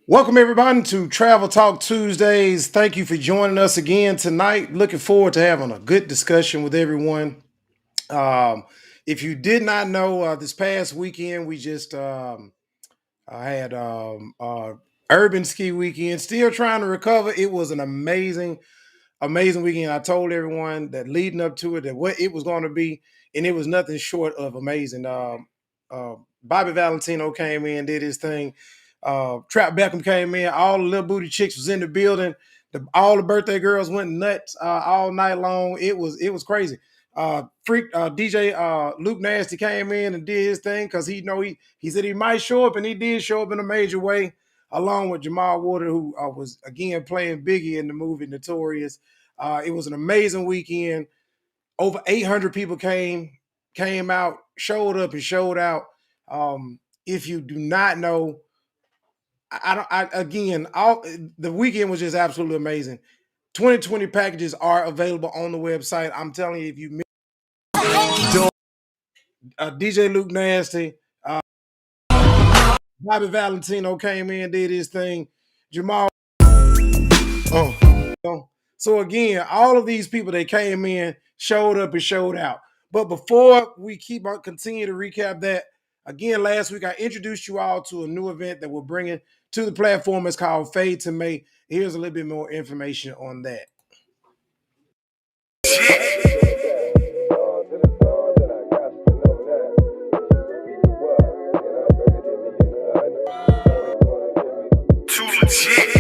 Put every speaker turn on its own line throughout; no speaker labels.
Welcome everybody to Travel Talk Tuesdays. Thank you for joining us again tonight. Looking forward to having a good discussion with everyone. Um, if you did not know, this past weekend we just had urban ski weekend. Still trying to recover. It was an amazing weekend. I told everyone that leading up to it that what it was going to be, and it was nothing short of amazing. Bobby Valentino came in, did his thing. Trap Beckham came in. All the little booty chicks was in the building. All the birthday girls went nuts all night long. It was crazy. DJ Luke Nasty came in and did his thing because he said he might show up, and he did show up in a major way, along with Jamal Water, who was again playing Biggie in the movie Notorious. It was an amazing weekend. Over 800 people came out, showed up, and showed out. If you do not know, I don't. I again, all the weekend was just absolutely amazing. 2020 packages are available on the website. I'm telling you, if you miss DJ Luke Nasty, Bobby Valentino came in, did his thing. Jamal. So again, all of these people that came in showed up and showed out. But before we keep on continue to recap that, again, last week I introduced you all to a new event that we're bringing to the platform. It's called Fade to May. Here's a little bit more information on that. Too legit.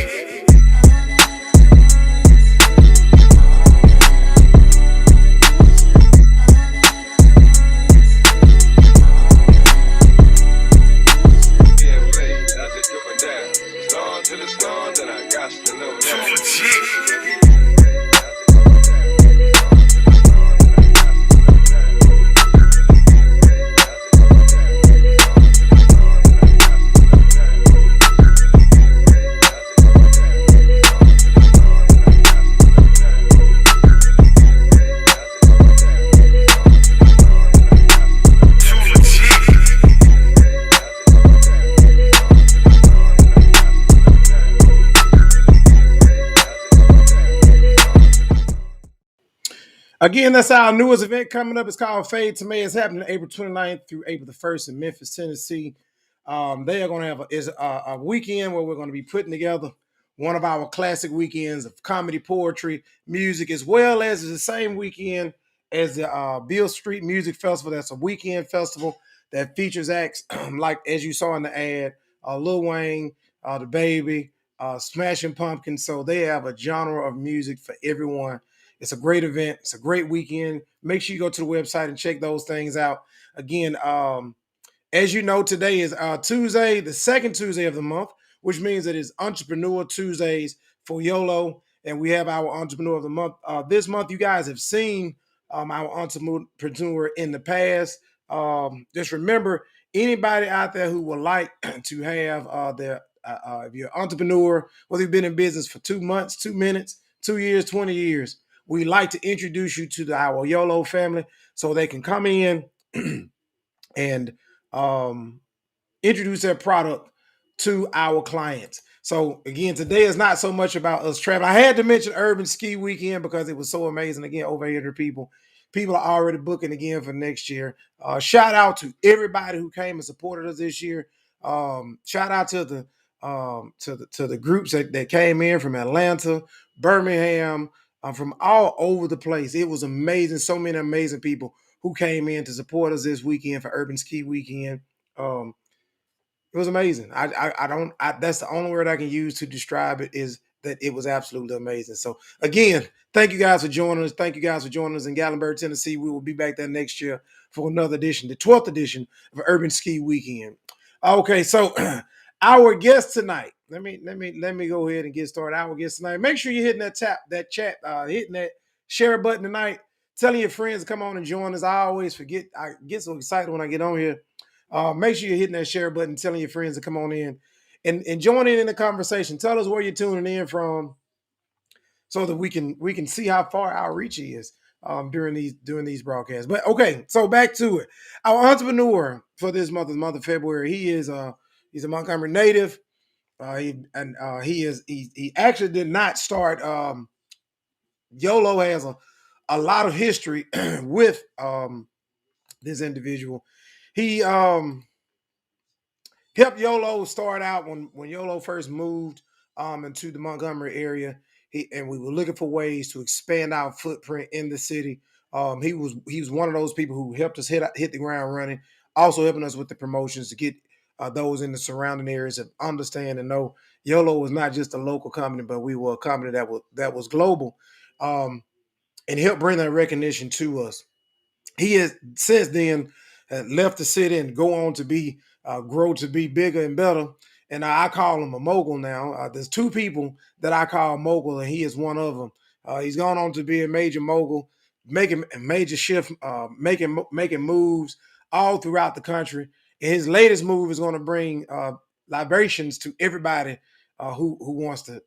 Again, that's our newest event coming up. It's called Fade to May. It's happening April 29th through April the 1st in Memphis, Tennessee. They are going to have a weekend where we're going to be putting together one of our classic weekends of comedy, poetry, music, as well as the same weekend as the Beale Street Music Festival. That's a weekend festival that features acts like, as you saw in the ad, Lil Wayne, the Baby, Smashing Pumpkins. So they have a genre of music for everyone. It's a great event. It's a great weekend. Make sure you go to the website and check those things out. Again, as you know, today is Tuesday, the second Tuesday of the month, which means that it's Entrepreneur Tuesdays for YOLLO. And we have our Entrepreneur of the Month. This month, you guys have seen our entrepreneur in the past. Just remember, anybody out there who would like to have if you're an entrepreneur, whether you've been in business for 2 months, 2 minutes, 2 years, 20 years, we like to introduce you to our YOLLO family so they can come in and introduce their product to our clients. So again, today is not so much about us traveling. I had to mention Urban Ski Weekend because it was so amazing. Again, over 800 people. People are already booking again for next year. Shout out to everybody who came and supported us this year. Shout out to the groups that came in from Atlanta, Birmingham, from all over the place. It was amazing. So many amazing people who came in to support us this weekend for Urban Ski Weekend. It was amazing. That's the only word I can use to describe it, is that it was absolutely amazing. So again, thank you guys for joining us. Thank you guys for joining us in Gatlinburg, Tennessee. We will be back there next year for another edition, the 12th edition of Urban Ski Weekend. Okay, so our guest tonight. Let me go ahead and get started. Our guest tonight. Make sure you're hitting that chat, hitting that share button tonight. Telling your friends to come on and join us. I always forget. I get so excited when I get on here. Make sure you're hitting that share button, telling your friends to come on in and join in the conversation. Tell us where you're tuning in from, so that we can see how far our reach is during these broadcasts. But okay, so back to it. Our entrepreneur for this month, the month of February, he's a Montgomery native. He actually did not start. YOLO has a lot of history with this individual. He helped YOLO start out when YOLO first moved into the Montgomery area. And we were looking for ways to expand our footprint in the city. He was one of those people who helped us hit the ground running, also helping us with the promotions to get those in the surrounding areas to understand and know YOLO was not just a local company, but we were a company that was global, and helped bring that recognition to us. He has since then left the city and go on to be grow to be bigger and better. And I call him a mogul now. There's two people that I call mogul, and he is one of them. He's gone on to be a major mogul, making a major shift, making moves all throughout the country. And his latest move is going to bring libations to everybody who wants to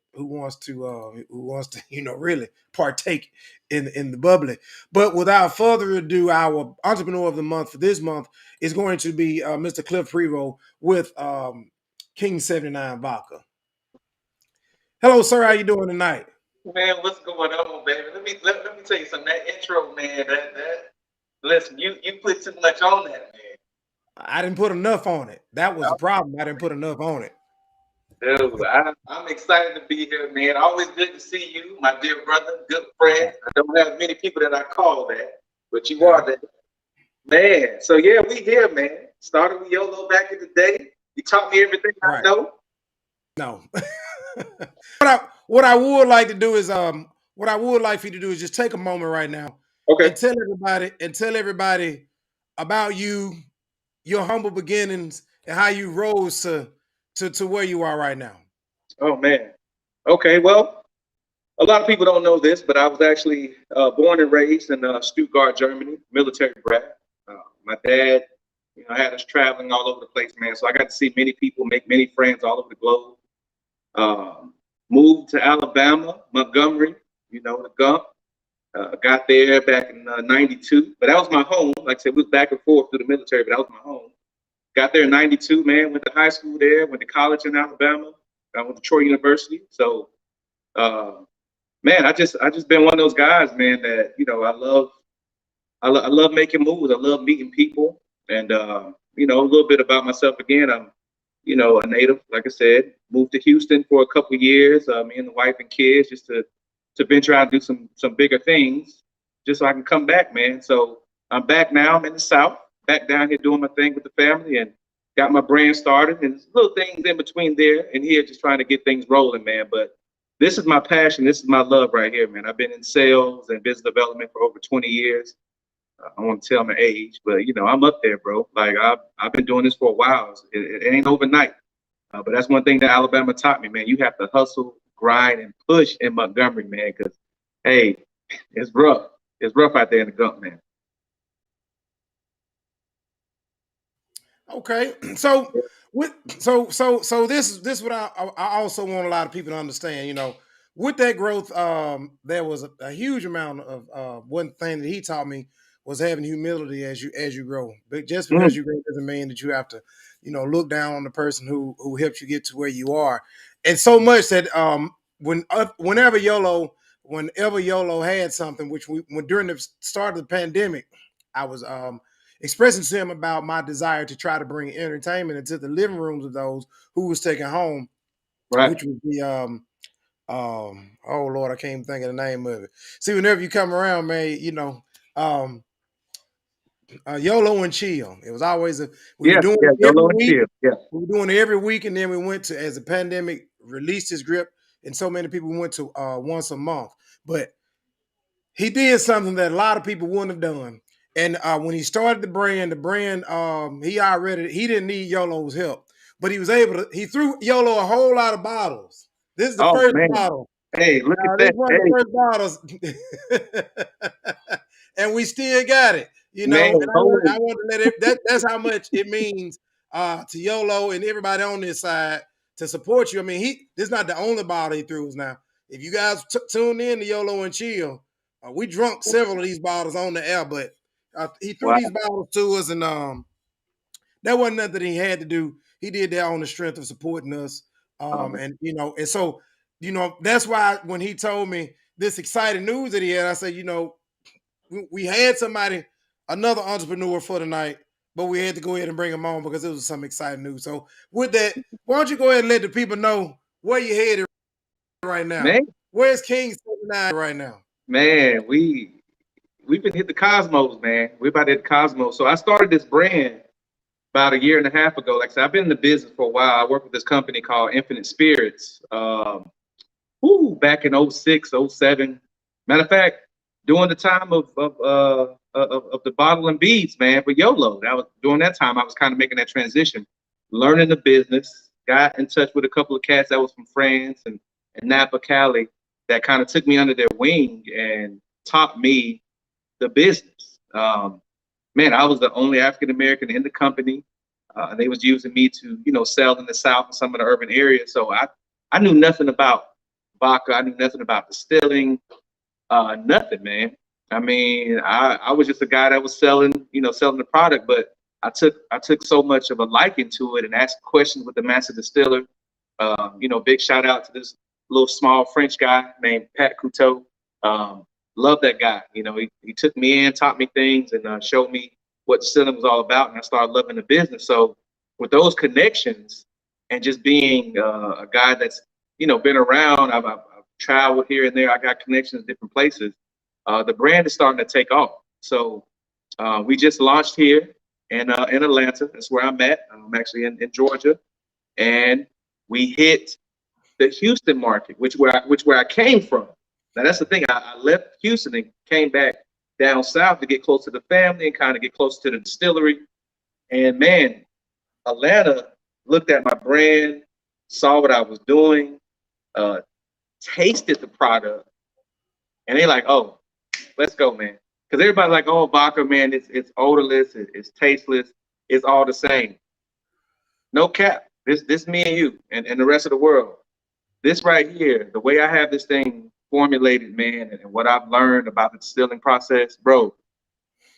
really partake in the bubbly. But without further ado, our entrepreneur of the month for this month is going to be Mr. Cliff Prevo with King 79 Vodka. Hello, sir. How you doing tonight?
Man, what's going on, baby? Let me tell you something. That intro, man, that listen, you put too much on that, man.
I didn't put enough on it. That was the problem. I didn't put enough on it.
Dude, I'm excited to be here, man. Always good to see you, my dear brother, good friend. I don't have many people that I call that, but you
Yeah.
are that. Man, so yeah, we here, man. Started with YOLO back in the day. You taught me everything I
Right.
know.
No. what I would like to do is what I would like for you to do is just take a moment right now
Okay.
and tell everybody about you, your humble beginnings, and how you rose to where you are right now.
Oh man. Okay, well, a lot of people don't know this, but I was actually born and raised in Stuttgart, Germany, military brat. My dad, had us traveling all over the place, man. So I got to see many people, make many friends all over the globe. Um, Moved to Alabama, Montgomery, the Gump. Got there back in '92, but that was my home. Like I said, we was back and forth through the military, but that was my home. Got there in '92, man. Went to high school there. Went to college in Alabama. I went to Troy University. So, uh, man, I just been one of those guys, man. That I love making moves. I love meeting people, and a little bit about myself again. I'm a native, like I said. Moved to Houston for a couple of years. Me and the wife and kids, just to venture out and do some bigger things, just so I can come back, man. So I'm back now. I'm in the South, back down here doing my thing with the family, and got my brand started, and little things in between there and here, just trying to get things rolling, man. But this is my passion. This is my love right here, man. I've been in sales and business development for over 20 years. I don't want to tell my age, but I'm up there, bro. Like I've been doing this for a while. It ain't overnight. But that's one thing that Alabama taught me, man. You have to hustle, grind, and push in Montgomery, man. Because hey, it's rough. It's rough out there in the Gump, man.
Okay, so with so this is what I also want a lot of people to understand. With that growth, there was a huge amount of one thing that he taught me was having humility as you grow. But just because
Mm,
you grow doesn't mean that you have to, look down on the person who helped you get to where you are. And so much that whenever YOLO had something, which when during the start of the pandemic, I was expressing to him about my desire to try to bring entertainment into the living rooms of those who was taken home,
right.
which was the oh Lord, I can't even think of the name of it. See, whenever you come around, man, um YOLO and chill. It was always we were
Yeah,
doing
yeah.
it every
YOLO and
week.
chill. Yeah.
We were doing it every week, and then we went to as the pandemic released his grip, and so many people went to once a month. But he did something that a lot of people wouldn't have done. And when he started the brand, he didn't need YOLO's help, but he was able to. He threw YOLO a whole lot of bottles. This is the
Oh
first
man.
bottle.
Hey, look at
This is
that.
one of
Hey,
the first bottles, and we still got it.
man.
And
Hold
I want to let it. That's how much it means to YOLO and everybody on this side to support you. I mean, this is not the only bottle he threw us now. If you guys tune in to YOLO and chill, we drunk several of these bottles on the air, but he threw
Wow.
these bottles to us, and that wasn't nothing he had to do. He did that on the strength of supporting us. And you know, and so you know that's why when he told me this exciting news that he had, I said, you know, we had somebody, another entrepreneur for tonight, but we had to go ahead and bring him on because it was some exciting news. So with that, why don't you go ahead and let the people know where you're headed right now?
Man,
Where's King 79 right now?
man, we've been hit the cosmos, man. We're about to hit the cosmos. So I started this brand about a year and a half ago. Like I said, I've been in the business for a while. I work with this company called Infinite Spirits. Back in 06, 07. Matter of fact, during the time of the bottle and beads, man, for YOLLO. That was during that time I was kind of making that transition, learning the business, got in touch with a couple of cats that was from France and Napa, Cali, that kind of took me under their wing and taught me the business. Man, I was the only African American in the company. They was using me to, you know, sell in the South and some of the urban areas. So I knew nothing about vodka. I knew nothing about distilling, nothing, man. I mean, I was just a guy that was selling, you know, selling the product, but I took so much of a liking to it and asked questions with the master distiller. You know, big shout out to this little small French guy named Pat Couteau. Love that guy. You know, he took me in, taught me things, and showed me what distilling was all about, and I started loving the business. So with those connections and just being a guy that's, you know, been around, I've traveled here and there. I got connections in different places. The brand is starting to take off. So we just launched here in Atlanta. That's where I'm at. I'm actually in Georgia, and we hit the Houston market, which where I came from. Now that's the thing. I left Houston and came back down south to get close to the family and kind of get close to the distillery. And man, Atlanta looked at my brand, saw what I was doing, tasted the product, and they like, oh, let's go, man. Because everybody's like, oh, vodka, man, it's odorless, it's tasteless, it's all the same. No cap. This me and you and the rest of the world. This right here, the way I have this thing formulated, man, and what I've learned about the distilling process, bro,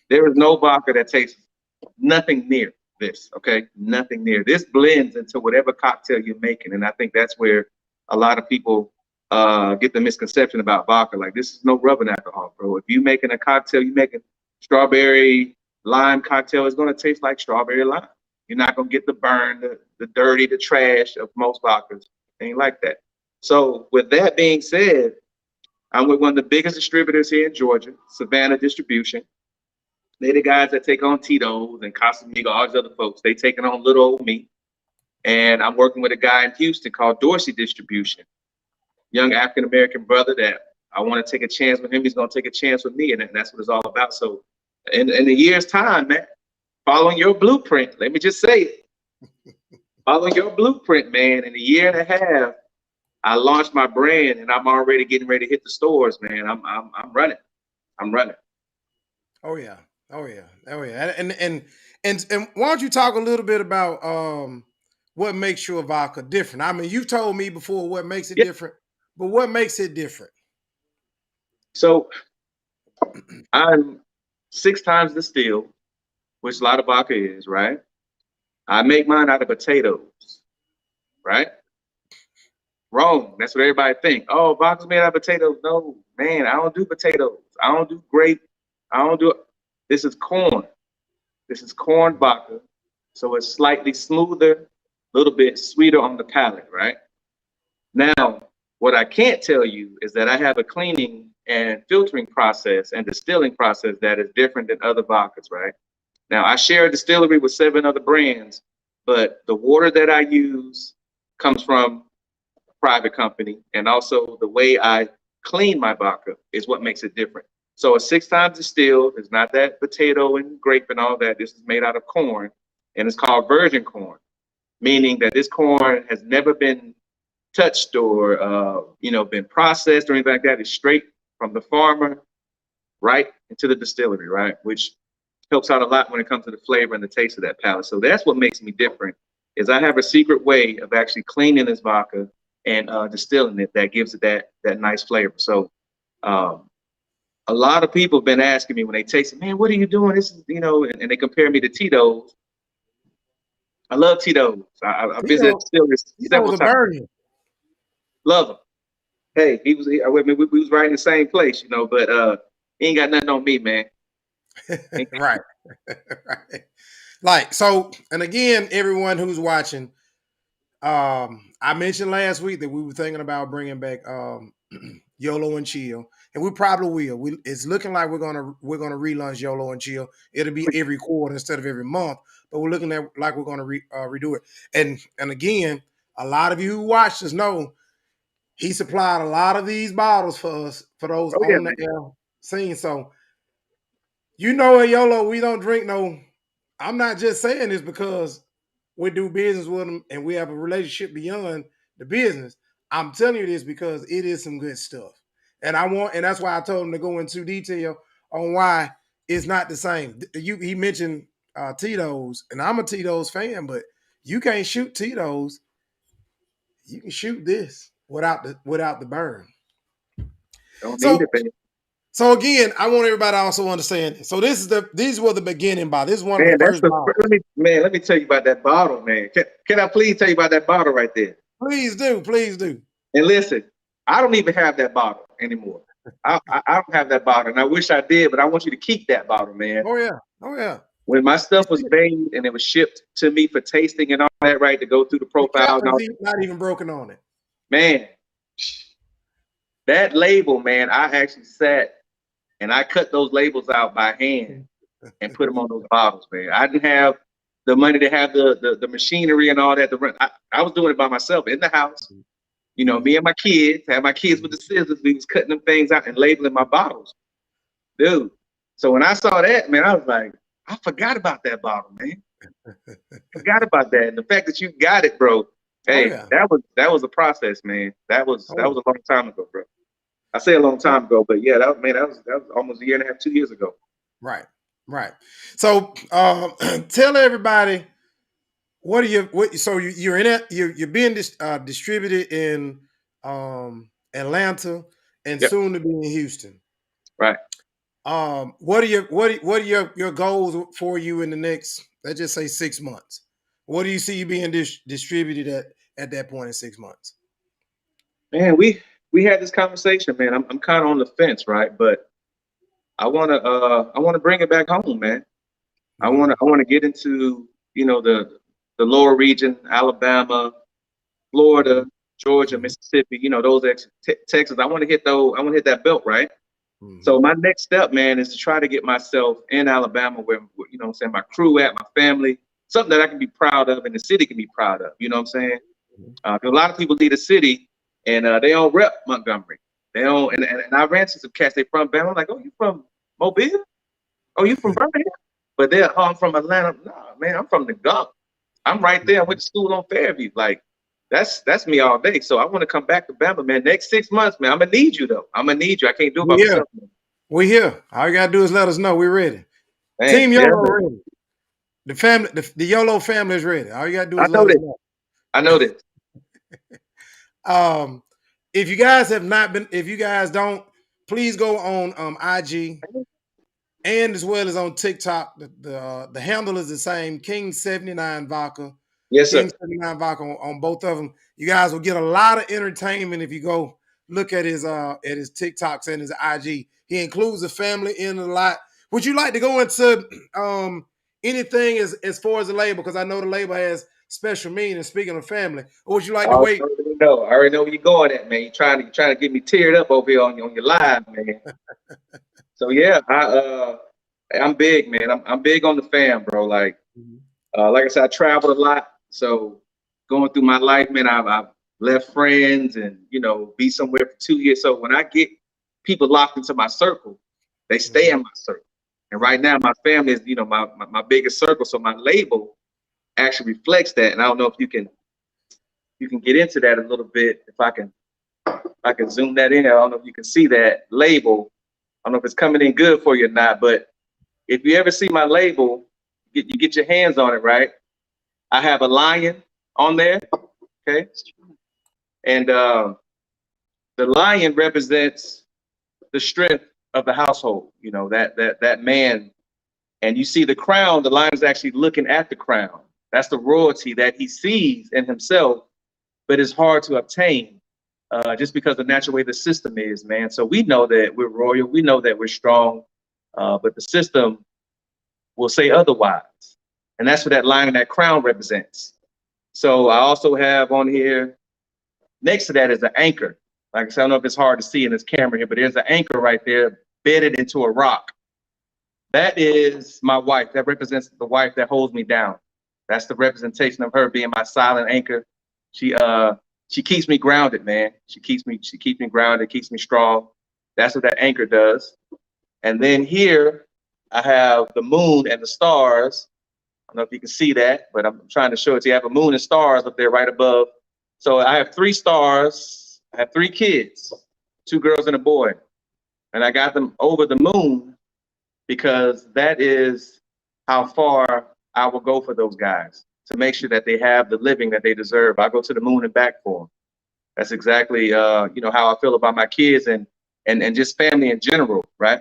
there is no vodka that tastes nothing near this, okay? Nothing near. This blends into whatever cocktail you're making, and I think that's where a lot of people get the misconception about vodka. Like, this is no rubbing alcohol, bro. If you're making a cocktail, you're making strawberry lime cocktail, it's gonna taste like strawberry lime. You're not gonna get the burn, the dirty, the trash of most vodkas. Ain't like that. So with that being said, I'm with one of the biggest distributors here in Georgia, Savannah Distribution. They're the guys that take on Tito's and Casamigo, all these other folks. They taking on little old me. And I'm working with a guy in Houston called Dorsey Distribution. Young African-American brother that I want to take a chance with him. He's going to take a chance with me. And that's what it's all about. So in a year's time, man, following your blueprint, let me just say it. Following your blueprint, man, in a year and a half, I launched my brand and I'm already getting ready to hit the stores, man. I'm running. I'm running.
Oh yeah. Oh yeah. Oh yeah. And why don't you talk a little bit about what makes your vodka different? I mean, you've told me before what makes it different, but what makes it different?
So I'm 6 times distilled, which a lot of vodka is, right? I make mine out of potatoes, right? Wrong. That's what everybody think. Oh, vodka's made out of potatoes. No, man, I don't do potatoes. I don't do grape. I don't do it. This is corn. This is corn vodka. So it's slightly smoother, a little bit sweeter on the palate, right? Now, what I can't tell you is that I have a cleaning and filtering process and distilling process that is different than other vodkas, right? Now, I share a distillery with 7 other brands, but the water that I use comes from a private company, and also the way I clean my vodka is what makes it different. So it's 6 times distilled. It's not that potato and grape and all that. This is made out of corn, and it's called virgin corn, meaning that this corn has never been touched or been processed or anything like that. It's straight from the farmer right into the distillery, right? Which helps out a lot when it comes to the flavor and the taste of that palate. So that's what makes me different, is I have a secret way of actually cleaning this vodka and distilling it that gives it that nice flavor. So a lot of people have been asking me when they taste it, man, what are you doing? This is, and they compare me to Tito's. I love Tito's. I visited
Tito, Tito's
several
a
times.
burden.
Love him. Hey, he was. We was right in the same place, you know. But he ain't got nothing on me, man.
Right. Right. Like so, and again, everyone who's watching, I mentioned last week that we were thinking about bringing back YOLLO and Chill, and we probably will. It's looking like we're gonna relaunch YOLLO and Chill. It'll be every quarter instead of every month, but we're looking at like we're gonna redo it. And again, a lot of you who watch us know he supplied a lot of these bottles for us for those
Oh yeah,
on the
man.
air scene. So you know at YOLLO, we don't drink no. I'm not just saying this because we do business with them and we have a relationship beyond the business. I'm telling you this because it is some good stuff. And that's why I told him to go into detail on why it's not the same. He mentioned Tito's, and I'm a Tito's fan, but you can't shoot Tito's. You can shoot this without the burn.
Don't need
So
it, man.
so again, I want everybody to also understand this. So these were the beginning bottle. This is one of
Man,
the first bottles.
let me tell you about that bottle, man. Can I please tell you about that bottle right there?
Please do, please do.
And listen, I don't even have that bottle anymore. I don't have that bottle, and I wish I did, but I want you to keep that bottle, man.
Oh yeah, oh yeah.
When my stuff was made and it was shipped to me for tasting and all that, right, to go through the
The
profile
cap
and all
is not even broken on it.
man, that label, man, I actually sat and I cut those labels out by hand and put them on those bottles, man. I didn't have the money to have the machinery and all that to run. I was doing it by myself in the house. You know, me and my kids, had my kids with the scissors, we was cutting them things out and labeling my bottles. Dude. So when I saw that, man, I was like, I forgot about that bottle, man. Forgot about that. And the fact that you got it, bro.
Oh
Hey,
yeah.
that was a process, man. That was
Oh,
a long time ago, bro. I say a long time ago, but yeah, that was almost a year and a half, 2 years ago.
right, right. So tell everybody so you're in it. You're being distributed in Atlanta and
Yep.
soon to be in Houston.
Right.
What are your goals for you in the next, let's just say 6 months? What do you see you being distributed at that point in 6 months?
Man, we had this conversation, man. I'm kind of on the fence, right? But I wanna bring it back home, man. I wanna get into, you know, the lower region, Alabama, Florida, Georgia,
Mhm.
Mississippi, you know, those Texas. I want to hit those. I want to hit that belt, right? So
Mhm.
my next step, man, is to try to get myself in Alabama, where you know what I'm saying, my crew at, my family, something that I can be proud of, and the city can be proud of. You know what I'm saying?
Mhm.
'Cause a lot of people leave the city and they don't rep Montgomery. They don't. And I ran to some cats. They from Bama. I'm like, oh, you from Mobile? Oh, you from Birmingham? But they're, oh, I'm from Atlanta. Nah, man, I'm from the Gulf. I'm right there. I went to school on Fairview. Like, that's me all day. So I want to come back to Bama, man. Next 6 months, man. I'm gonna need you though. I'm gonna need you. I can't do it by
We here.
myself, man.
We here. All you gotta do is let us know. We're ready.
Man,
Team
yeah,
YOLO
man.
ready. The family, the YOLO family is ready. All you gotta do
I
is
know
let us
this.
know.
I know this.
Um, if you guys have not been, if you guys don't, please go on IG and as well as on TikTok. The handle is the same, King79 Vodka.
Yes,
King
sir.
79 Vodka on both of them. You guys will get a lot of entertainment if you go look at his TikToks and his IG. He includes the family in a lot. Would you like to go into anything as far as the label? Because I know the label has special meaning, speaking of family. Or would you like
I
to wait?
already know. I already know where you're going at, man. You're trying to get me teared up over here on your live, man. So yeah, I'm big, man. I'm big on the fam, bro. Like I said, I traveled a lot. So going through my life, man, I've left friends and, you know, be somewhere for 2 years. So when I get people locked into my circle, they stay in my circle. And right now, my family is, you know, my biggest circle. So my label actually reflects that. And I don't know if you can get into that a little bit. If I can zoom that in. I don't know if you can see that label. I don't know if it's coming in good for you or not. But if you ever see my label, you get your hands on it, right? I have a lion on there, okay? And the lion represents the strength of the household, you know, that man. And you see the crown, the lion is actually looking at the crown. That's the royalty that he sees in himself, but it's hard to obtain just because of the natural way the system is, man. So we know that we're royal. We know that we're strong, but the system will say otherwise. And that's what that lion and that crown represents. So I also have on here, next to that is an anchor. Like I said, I don't know if it's hard to see in this camera here, but there's an anchor right there bedded into a rock. That is my wife. That represents the wife that holds me down. That's the representation of her being my silent anchor. She keeps me grounded, man. She keeps me grounded, keeps me strong. That's what that anchor does. And then here I have the moon and the stars. I don't know if you can see that, but I'm trying to show it to you. I have a moon and stars up there right above. So I have 3 stars. I have 3 kids, 2 girls and a boy. And I got them over the moon because that is how far I will go for those guys, to make sure that they have the living that they deserve. I go to the moon and back for them. That's exactly how I feel about my kids and just family in general, right?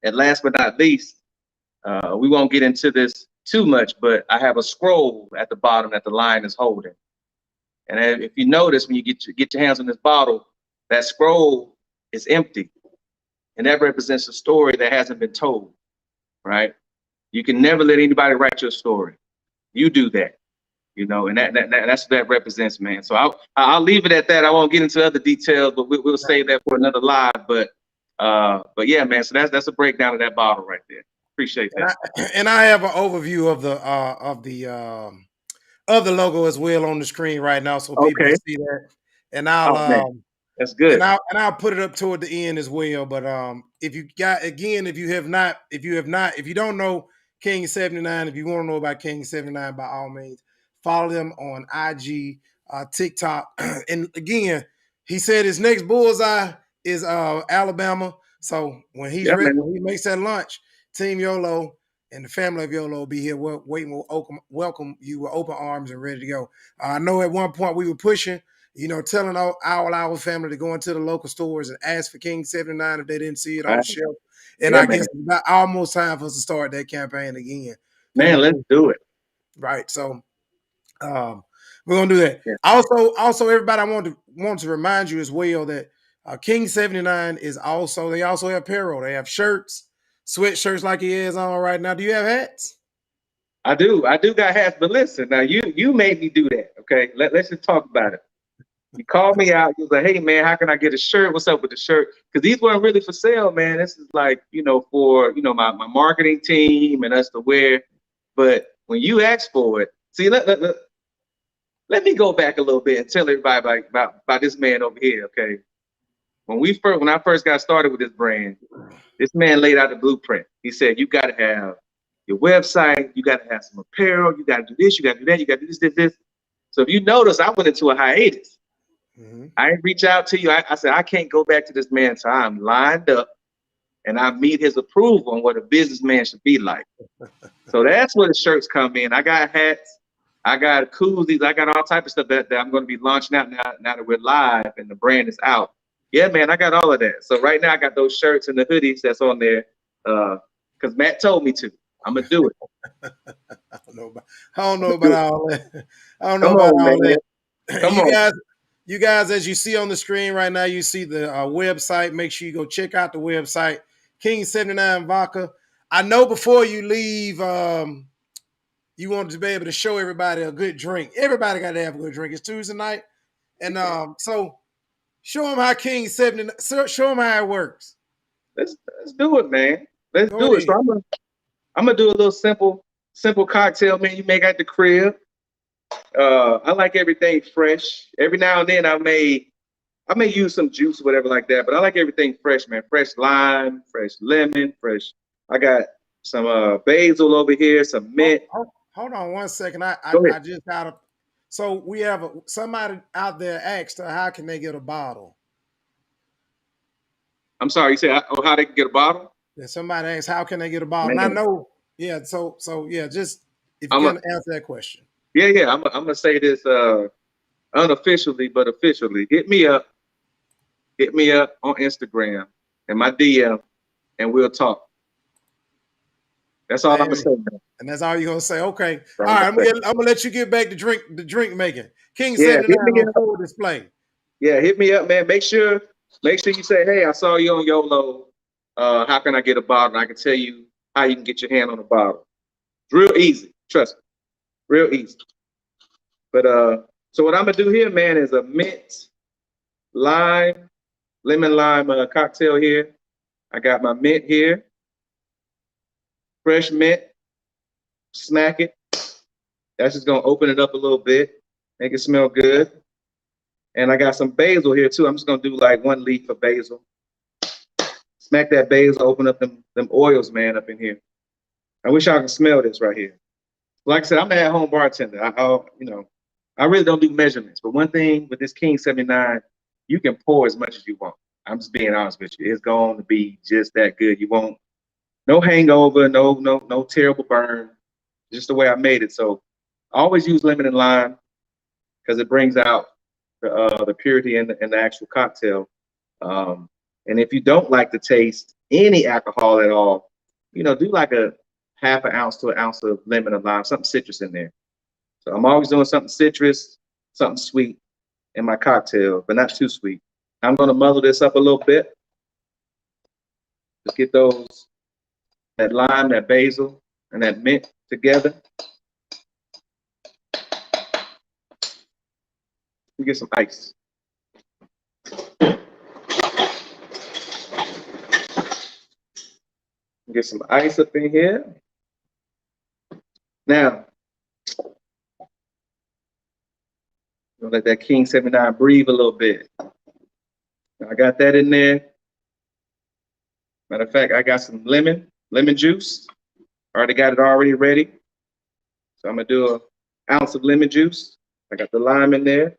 And last but not least, we won't get into this too much, but I have a scroll at the bottom that the lion is holding. And if you notice, when you get your hands on this bottle, that scroll is empty. And that represents a story that hasn't been told, right? You can never let anybody write your story. You do that, and that's what that represents, man. So I'll leave it at that. I won't get into other details, but we'll save that for another live. But yeah, man. So that's a breakdown of that bottle right there. Appreciate that.
And I have an overview of the logo as well on the screen right now, so people can see that. And I'll
that's good.
And I'll put it up toward the end as well. But if you don't know King 79, if you want to know about King 79, by all means, follow them on IG, TikTok. And again, he said his next bullseye is Alabama. So when he's ready, when he makes that launch, Team YOLLO and the family of YOLLO will be here waiting, will welcome you with open arms and ready to go. I know at one point we were pushing, telling our family to go into the local stores and ask for King 79 if they didn't see it on the shelf. And I guess it's about almost time for us to start that campaign again.
Man, let's do it.
Right. So we're gonna do that. Yeah. Also, everybody, I want to remind you as well that King 79 is also, they also have apparel. They have shirts, sweatshirts like he is on right now. Do you have hats?
I do got hats, but listen, now you made me do that. Okay, let's just talk about it. You called me out. You was like, "Hey man, how can I get a shirt? What's up with the shirt?" Because these weren't really for sale, man. This is like, for my marketing team and us to wear. But when you asked for it, see, let me go back a little bit and tell everybody about this man over here. Okay, when I first got started with this brand, this man laid out the blueprint. He said, "You got to have your website. You got to have some apparel. You got to do this. You got to do that. You got to do this." So if you notice, I went into a hiatus. I didn't reach out to you. I said, I can't go back to this man until I'm lined up and I meet his approval on what a businessman should be like. So that's where the shirts come in. I got hats, I got koozies, I got all type of stuff that I'm going to be launching out now that we're live and the brand is out. Yeah, man, I got all of that. So right now I got those shirts and the hoodies that's on there because Matt told me to. I'm going to do it.
I don't know about all that. I don't know about all that. You guys, as you see on the screen right now, you see the website. Make sure you go check out the website, King 79 Vodka. I know before you leave, you wanted to be able to show everybody a good drink. Everybody got to have a good drink. It's Tuesday night. And so show them how King 79, show them how it works.
Let's do it, man. Let's do it. So I'm gonna do a little simple cocktail, man, you make at the crib. I like everything fresh. Every now and then I may use some juice or whatever like that, but I like everything fresh, man. Fresh lime, fresh lemon, fresh. I got some basil over here, some mint.
Hold on one second. I just got a. So we have somebody out there asked how can they get a bottle?
I'm sorry, you said how they can get a bottle?
Yeah, somebody asked how can they get a bottle? Man. And I know, yeah. So yeah, just if you can answer that question.
Yeah. I'm gonna say this unofficially, but officially. Hit me up on Instagram and my DM, and we'll talk. That's all I'm gonna say, man.
And that's all you're gonna say. Okay.
All
All right,
I'm
I'm gonna let you get back to drink making. King
yeah,
79 on full display.
Yeah, hit me up, man. Make sure you say, hey, I saw you on YOLLO. How can I get a bottle? And I can tell you how you can get your hand on a bottle. It's real easy. Trust me. Real easy. But so what I'm gonna do here, man, is a mint lime, lemon lime cocktail here. I got my mint here. Fresh mint. Smack it. That's just gonna open it up a little bit, make it smell good. And I got some basil here too. I'm just gonna do like 1 leaf of basil. Smack that basil, open up them oils, man, up in here. I wish y'all could smell this right here. Like I said, I'm an at-home bartender. I really don't do measurements. But one thing with this King 79, you can pour as much as you want. I'm just being honest with you. It's going to be just that good. You won't, no hangover, no terrible burn. Just the way I made it. So I always use lemon and lime because it brings out the purity in the actual cocktail. And if you don't like to taste any alcohol at all, do like a half an ounce to an ounce of lemon and lime, something citrus in there. So I'm always doing something citrus, something sweet in my cocktail, but not too sweet. I'm going to muddle this up a little bit. Just get that lime, that basil, and that mint together. We get some ice. Get some ice up in here. Now, let that King 79 breathe a little bit. I got that in there. Matter of fact, I got some lemon juice. Already got it already ready. So I'm gonna do an ounce of lemon juice. I got the lime in there.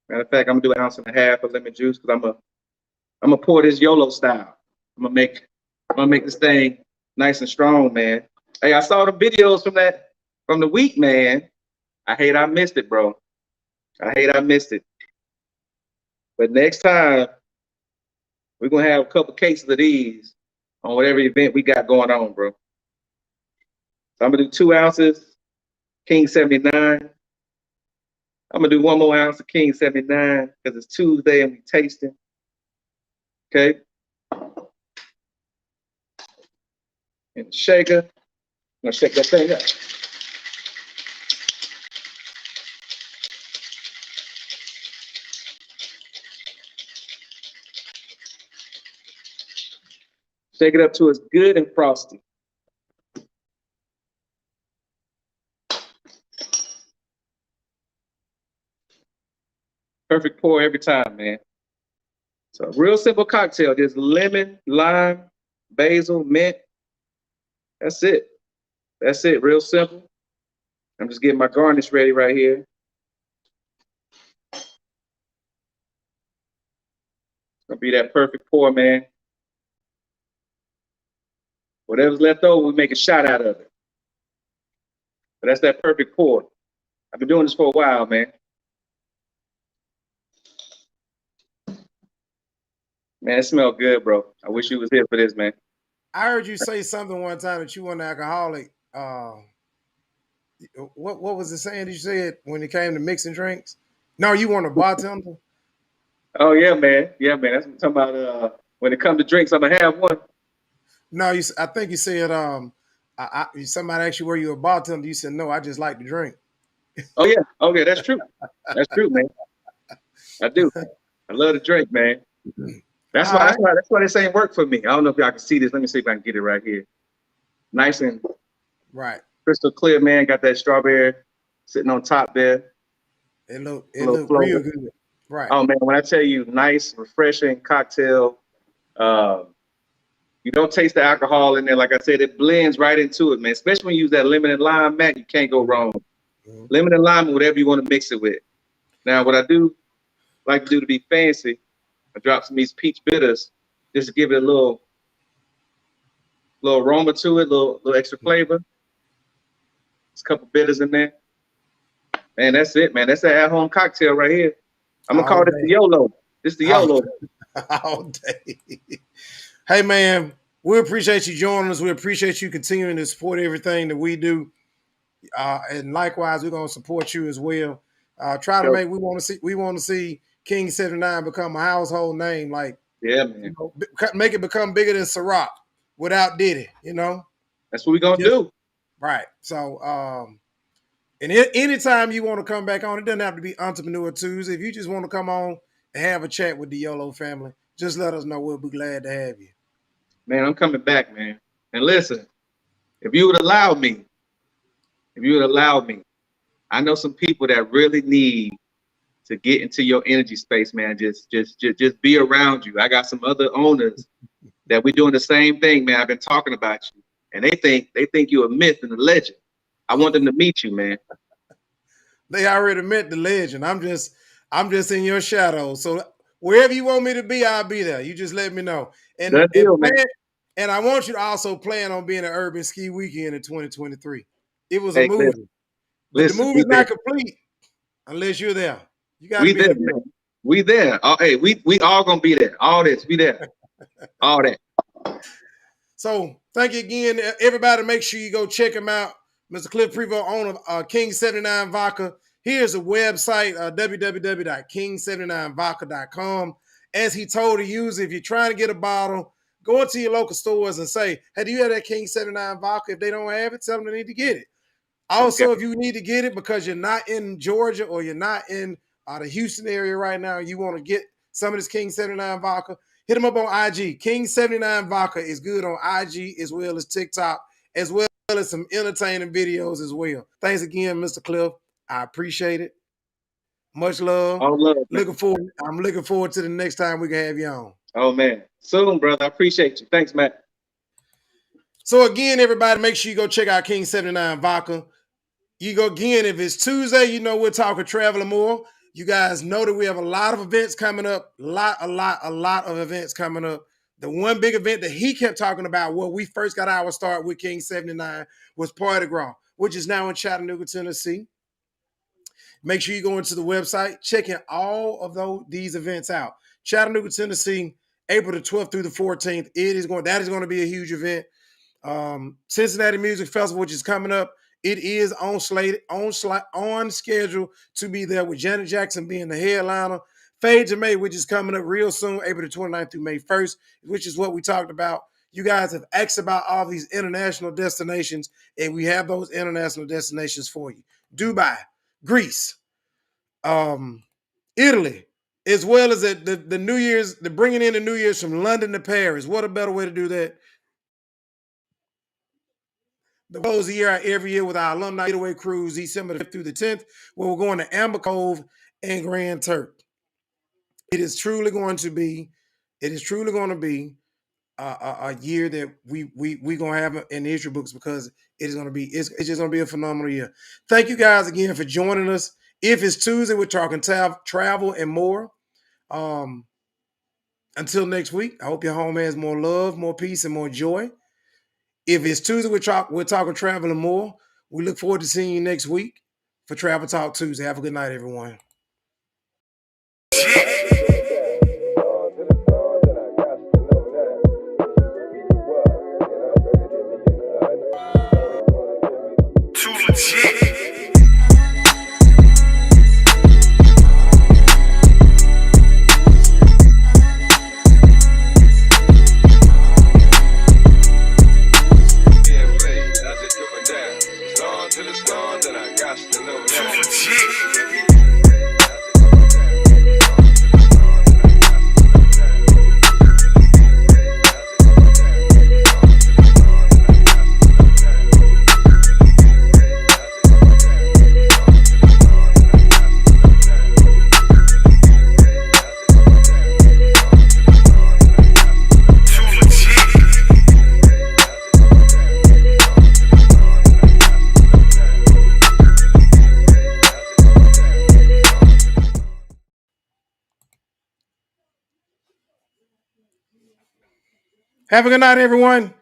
Matter of fact, I'm gonna do 1.5 ounces of lemon juice because I'm gonna pour this YOLLO style. I'm gonna make this thing nice and strong, man. Hey, I saw the videos from the week, man. I hate I missed it, bro. I hate I missed it. But next time, we're gonna have a couple cases of these on whatever event we got going on, bro. So I'm gonna do 2 ounces, King 79. I'm gonna do 1 more ounce of King 79 because it's Tuesday and we tasting. Okay. And the shaker. I'm gonna shake that thing up. Shake it up till it's good and frosty. Perfect pour every time, man. So real simple cocktail. Just lemon, lime, basil, mint. That's it. That's it. Real simple. I'm just getting my garnish ready right here. It's gonna be that perfect pour, man. Whatever's left over, we make a shot out of it. But that's that perfect pour. I've been doing this for a while, man. Man, it smells good, bro. I wish you was here for this, man.
I heard you say something one time that you weren't an alcoholic. What was the saying that you said when it came to mixing drinks? No, you weren't a bartender?
Oh, yeah, man. Yeah, man. That's what I'm talking about. When it comes to drinks, I'm going to have one.
No, I think you said somebody asked you were you a bartender. You said, no, I just like to drink.
Oh, yeah. Okay, that's true. That's true, man. I do. I love to drink, man. That's why this ain't work for me. I don't know if y'all can see this. Let me see if I can get it right here. Nice and crystal clear, man. Got that strawberry sitting on top there.
It look real good. Right.
Oh man, when I tell you nice, refreshing cocktail, you don't taste the alcohol in there. Like I said, it blends right into it, man. Especially when you use that lemon and lime, man, you can't go wrong. Mm-hmm. Lemon and lime, whatever you want to mix it with. Now, what I do like to do to be fancy, I drop some of these peach bitters just to give it a little aroma to it, little extra flavor. There's a couple bitters in there. Man, that's it, man. That's an at-home cocktail right here. I'm gonna call this the YOLLO. This is the YOLLO.
All day. Hey, man. we appreciate you joining us. We appreciate you continuing to support everything that we do. And likewise, we're gonna support you as well. Try to
Sure.
make we want to see King 79 become a household name. Like,
Yeah,
you
man.
know, make it become bigger than Ciroc without Diddy. You know,
That's what we're gonna
just
do.
right. So, and anytime you want to come back on, it doesn't have to be Entrepreneur Tuesday. If you just want to come on and have a chat with the YOLLO family, just let us know. We'll be glad to have you.
Man, I'm coming back, man. And listen, if you would allow me, I know some people that really need to get into your energy space, man. Just be around you. I got some other owners that we're doing the same thing, man. I've been talking about you, and they think you're a myth and a legend. I want them to meet you, man.
They already met the legend. I'm just in your shadow. So wherever you want me to be, I'll be there. You just let me know.
Done deal, man.
And I want you to also plan on being an urban ski weekend in 2023. It was a
Hey,
movie, but the
listen,
movie's not complete unless you're there. You got to
we
be
there,
there.
man. We there. Oh, hey, we all gonna be there. All this, we there. All that.
So thank you again, everybody. Make sure you go check him out, Mr. Cliff Prevost, owner of King 79 Vodka. Here's a website, www.king79vodka.com. As he told the user, if you're trying to get a bottle, go into your local stores and say, hey, do you have that King 79 Vodka? If they don't have it, tell them they need to get it. Also,
Okay.
if you need to get it because you're not in Georgia or you're not in the Houston area right now, and you want to get some of this King 79 Vodka, hit them up on IG. King 79 Vodka is good on IG as well as TikTok, as well as some entertaining videos as well. Thanks again, Mr. Cliff. I appreciate it. Much love.
All love, man.
I'm looking forward to the next time we can have you on.
Oh man, soon, brother. I appreciate you. Thanks, Matt.
So again, everybody, make sure you go check out King 79 Vodka. You go again, if it's Tuesday, you know we're talking traveling more. You guys know that we have a lot of events coming up, a lot of events coming up. The one big event that he kept talking about when we first got our start with King 79 was Party Gras, which is now in Chattanooga, Tennessee. Make sure you go into the website, checking all of these events out. Chattanooga, Tennessee, April the 12th through the 14th. That is going to be a huge event. Cincinnati Music Festival, which is coming up, it is on schedule to be there with Janet Jackson being the headliner. Fade to May, which is coming up real soon, April the 29th through May 1st, which is what we talked about. You guys have asked about all these international destinations, and we have those international destinations for you. Dubai, Greece, Italy, as well as the New Year's, the bringing in the New Year's from London to Paris. What a better way to do that? The close the year out every year with our alumni getaway cruise, December the 5th through the 10th, where we're going to Amber Cove and Grand Turk. It is truly going to be a year that we gonna have in the history books, because it's just gonna be a phenomenal year. Thank you guys again for joining us. If it's Tuesday, we're talking travel and more. Until next week, I hope your home has more love, more peace, and more joy. If it's Tuesday, we're talking travel and more. We look forward to seeing you next week for Travel Talk Tuesday. Have a good night, everyone.
Too legit.
Have a good night, everyone.